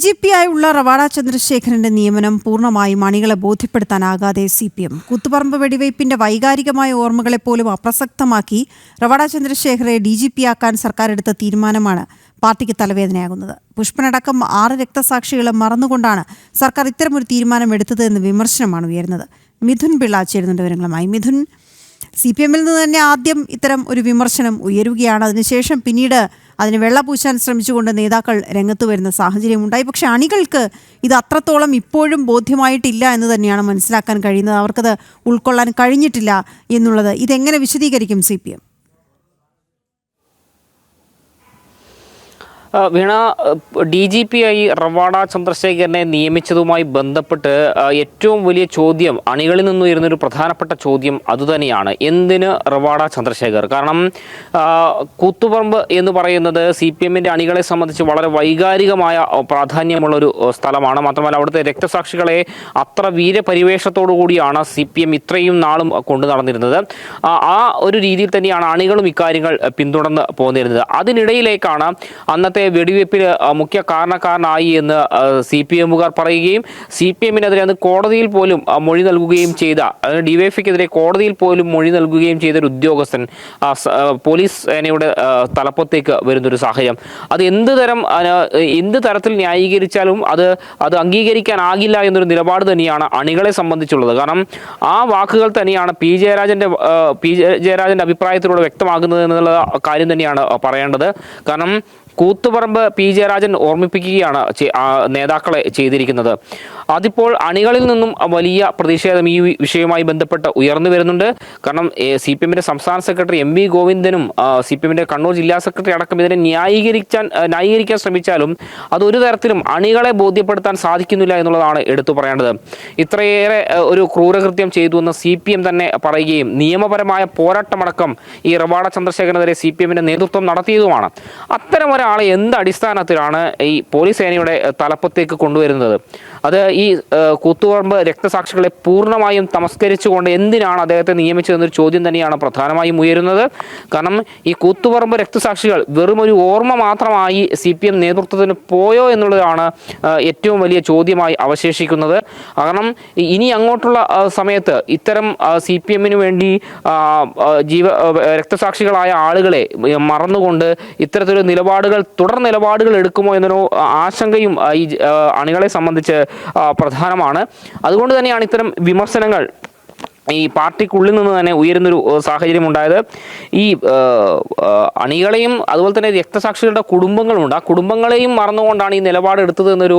DGP ആയുള്ള റവാഡ ചന്ദ്രശേഖരന്റെ നിയമനം പൂർണ്ണമായും അണികളെ ബോധ്യപ്പെടുത്താനാകാതെ CPM കുത്തുപറമ്പ് വെടിവയ്പിന്റെ വൈകാരികമായ ഓർമ്മകളെപ്പോലും അപ്രസക്തമാക്കി റവാഡ ചന്ദ്രശേഖരെ DGP ആക്കാൻ സർക്കാർ എടുത്ത തീരുമാനമാണ് പാർട്ടിക്ക് തലവേദനയാകുന്നത്. പുഷ്പനടക്കം 6 രക്തസാക്ഷികളെ മറന്നുകൊണ്ടാണ് സർക്കാർ ഇത്തരമൊരു തീരുമാനമെടുത്തത് എന്ന വിമർശനമാണ് ഉയരുന്നത്. മിഥുൻ പിള്ള ചേരുന്നുണ്ട് വിവരങ്ങളുമായി. മിഥുൻ, CPM നിന്ന് തന്നെ ആദ്യം ഇത്തരം ഒരു വിമർശനം ഉയരുകയാണ്. അതിനുശേഷം പിന്നീട് അതിന് വെള്ളപൂശാൻ ശ്രമിച്ചുകൊണ്ട് നേതാക്കൾ രംഗത്ത് വരുന്ന സാഹചര്യമുണ്ടായി. പക്ഷെ അണികൾക്ക് ഇത് അത്രത്തോളം ഇപ്പോഴും ബോധ്യമായിട്ടില്ല എന്ന് തന്നെയാണ് മനസ്സിലാക്കാൻ കഴിയുന്നത്. അവർക്കത് ഉൾക്കൊള്ളാൻ കഴിഞ്ഞിട്ടില്ല എന്നുള്ളത് ഇതെങ്ങനെ വിശദീകരിക്കും CPM? വീണ, DGP ആയി റവാഡ ചന്ദ്രശേഖരനെ നിയമിച്ചതുമായി ബന്ധപ്പെട്ട് ഏറ്റവും വലിയ ചോദ്യം അണികളിൽ നിന്ന് ഉയരുന്നൊരു പ്രധാനപ്പെട്ട ചോദ്യം അതുതന്നെയാണ്. എന്തിന് റവാഡ ചന്ദ്രശേഖർ? കാരണം കൂത്തുപറമ്പ് എന്ന് പറയുന്നത് CPMന്റെ അണികളെ സംബന്ധിച്ച് വളരെ വൈകാരികമായ പ്രാധാന്യമുള്ളൊരു സ്ഥലമാണ്. മാത്രമല്ല അവിടുത്തെ രക്തസാക്ഷികളെ അത്ര വീരപരിവേഷത്തോടു കൂടിയാണ് CPM ഇത്രയും നാളും കൊണ്ടു നടന്നിരുന്നത്. ആ ഒരു രീതിയിൽ തന്നെയാണ് അണികളും ഇക്കാര്യങ്ങൾ പിന്തുടർന്ന് പോന്നിരുന്നത്. അതിനിടയിലേക്കാണ് അന്നത്തെ വെടിവെപ്പിന് മുഖ്യ കാരണക്കാരനായി എന്ന് CPMകാർ പറയുകയും CPMനെതിരെ അന്ന് കോടതിയിൽ പോലും മൊഴി നൽകുകയും ചെയ്ത, DYFIക്കെതിരെ കോടതിയിൽ പോലും മൊഴി നൽകുകയും ചെയ്ത ഒരു ഉദ്യോഗസ്ഥൻ പോലീസ് സേനയുടെ തലപ്പത്തേക്ക് വരുന്നൊരു സാഹചര്യം. അത് എന്ത് തരത്തിൽ ന്യായീകരിച്ചാലും അത് അംഗീകരിക്കാനാകില്ല എന്നൊരു നിലപാട് തന്നെയാണ് അണികളെ സംബന്ധിച്ചുള്ളത്. കാരണം ആ വാക്കുകൾ തന്നെയാണ് പി ജയരാജന്റെ അഭിപ്രായത്തിലൂടെ വ്യക്തമാകുന്നത് എന്നുള്ള കാര്യം തന്നെയാണ് പറയേണ്ടത്. കാരണം കൂത്തുപറമ്പ് പി ജയരാജൻ ഓർമ്മിപ്പിക്കുകയാണ് നേതാക്കളെ ചെയ്തിരിക്കുന്നത്. അതിപ്പോൾ അണികളിൽ നിന്നും വലിയ പ്രതിഷേധം ഈ വിഷയവുമായി ബന്ധപ്പെട്ട് ഉയർന്നു വരുന്നുണ്ട്. കാരണം CPMന്റെ സംസ്ഥാന സെക്രട്ടറി MV ഗോവിന്ദനും CPMന്റെ കണ്ണൂർ ജില്ലാ സെക്രട്ടറി അടക്കം ഇതിനെ ന്യായീകരിക്കാൻ ശ്രമിച്ചാലും അതൊരു തരത്തിലും അണികളെ ബോധ്യപ്പെടുത്താൻ സാധിക്കുന്നില്ല എന്നുള്ളതാണ് എടുത്തു പറയേണ്ടത്. ഇത്രയേറെ ഒരു ക്രൂരകൃത്യം ചെയ്തു എന്ന് CPM തന്നെ പറയുകയും നിയമപരമായ പോരാട്ടമടക്കം ഈ റവാഡ ചന്ദ്രശേഖരനെതിരെ CPMന്റെ നേതൃത്വം നടത്തിയതുമാണ്. അത്തരം ഒരാളെ എന്ത് അടിസ്ഥാനത്തിലാണ് ഈ പോലീസ് സേനയുടെ തലപ്പത്തേക്ക് കൊണ്ടുവരുന്നത്? അത് ഈ കൂത്തുപറമ്പ് രക്തസാക്ഷികളെ പൂർണ്ണമായും തമസ്കരിച്ചുകൊണ്ട് എന്തിനാണ് അദ്ദേഹത്തെ നിയമിച്ചതെന്നൊരു ചോദ്യം തന്നെയാണ് പ്രധാനമായും ഉയരുന്നത്. കാരണം ഈ കൂത്തുപറമ്പ് രക്തസാക്ഷികൾ വെറും ഒരു ഓർമ്മ മാത്രമായി CPM നേതൃത്വത്തിന് പോയോ എന്നുള്ളതാണ് ഏറ്റവും വലിയ ചോദ്യമായി അവശേഷിക്കുന്നത്. കാരണം ഇനി അങ്ങോട്ടുള്ള സമയത്ത് ഇത്തരം CPMന് വേണ്ടി രക്തസാക്ഷികളായ ആളുകളെ മറന്നുകൊണ്ട് ഇത്തരത്തിലൊരു തുടർ നിലപാടുകൾ എടുക്കുമോ എന്നൊരു ആശങ്കയും ഈ അണികളെ സംബന്ധിച്ച് പ്രധാനമാണ്. അതുകൊണ്ട് തന്നെയാണ് ഇത്തരം വിമർശനങ്ങൾ ഈ പാർട്ടിക്കുള്ളിൽ നിന്ന് തന്നെ ഉയരുന്നൊരു സാഹചര്യം ഉണ്ടായത്. ഈ അണികളെയും അതുപോലെ തന്നെ രക്തസാക്ഷികളുടെ കുടുംബങ്ങളുമുണ്ട്. ആ കുടുംബങ്ങളെയും മറന്നുകൊണ്ടാണ് ഈ നിലപാടെടുത്തത് എന്നൊരു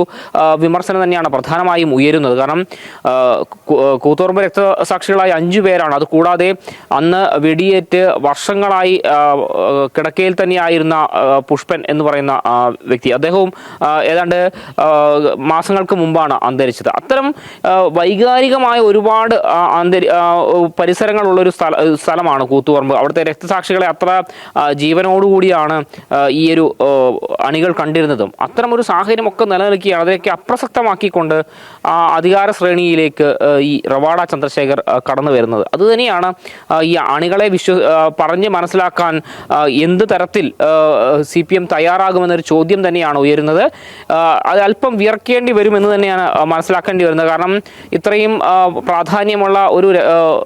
വിമർശനം തന്നെയാണ് പ്രധാനമായും ഉയരുന്നത്. കാരണം കൂത്തുപറമ്പ് രക്തസാക്ഷികളായ 5 പേരാണ്. അതുകൂടാതെ അന്ന് വെടിയേറ്റ് വർഷങ്ങളായി കിടക്കയിൽ തന്നെയായിരുന്ന പുഷ്പൻ എന്ന് പറയുന്ന വ്യക്തി, അദ്ദേഹവും ഏതാണ്ട് മാസങ്ങൾക്ക് മുമ്പാണ് അന്തരിച്ചത്. അത്തരം വൈകാരികമായ ഒരുപാട് പരിസരങ്ങളുള്ളൊരു സ്ഥലമാണ് കൂത്തുപറമ്പ്. അവിടുത്തെ രക്തസാക്ഷികളെ അത്ര ജീവനോടുകൂടിയാണ് ഈ ഒരു അണികൾ കണ്ടിരുന്നതും. അത്തരം ഒരു സാഹചര്യമൊക്കെ നിലനിൽക്കുകയാണ്. അതിനൊക്കെ അപ്രസക്തമാക്കിക്കൊണ്ട് അധികാര ശ്രേണിയിലേക്ക് ഈ റവാഡ ചന്ദ്രശേഖർ കടന്നു വരുന്നത്. അതുതന്നെയാണ് ഈ അണികളെ പറഞ്ഞ് മനസ്സിലാക്കാൻ എന്ത് തരത്തിൽ CPM തയ്യാറാകുമെന്നൊരു ചോദ്യം തന്നെയാണ് ഉയരുന്നത്. അത് അല്പം വിയർക്കേണ്ടി വരുമെന്ന് തന്നെയാണ് മനസ്സിലാക്കേണ്ടി വരുന്നത്. കാരണം ഇത്രയും പ്രാധാന്യമുള്ള ഒരു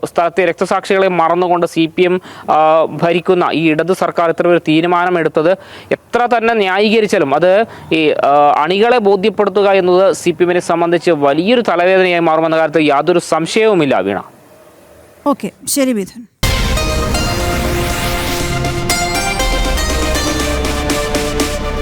സ്ഥലത്തെ രക്തസാക്ഷികളെ മറന്നുകൊണ്ട് CPM ഭരിക്കുന്ന ഈ ഇടത് സർക്കാർ ഇത്ര ഒരു തീരുമാനമെടുത്തത് എത്ര തന്നെ ന്യായീകരിച്ചാലും അത് ഈ അണികളെ ബോധ്യപ്പെടുത്തുക എന്നത് CPMനെ സംബന്ധിച്ച് വലിയൊരു തലവേദനയായി മാറുമെന്ന കാര്യത്തിൽ യാതൊരു സംശയവുമില്ല. വീണ, ഓക്കെ, ശരി മിഥുൻ.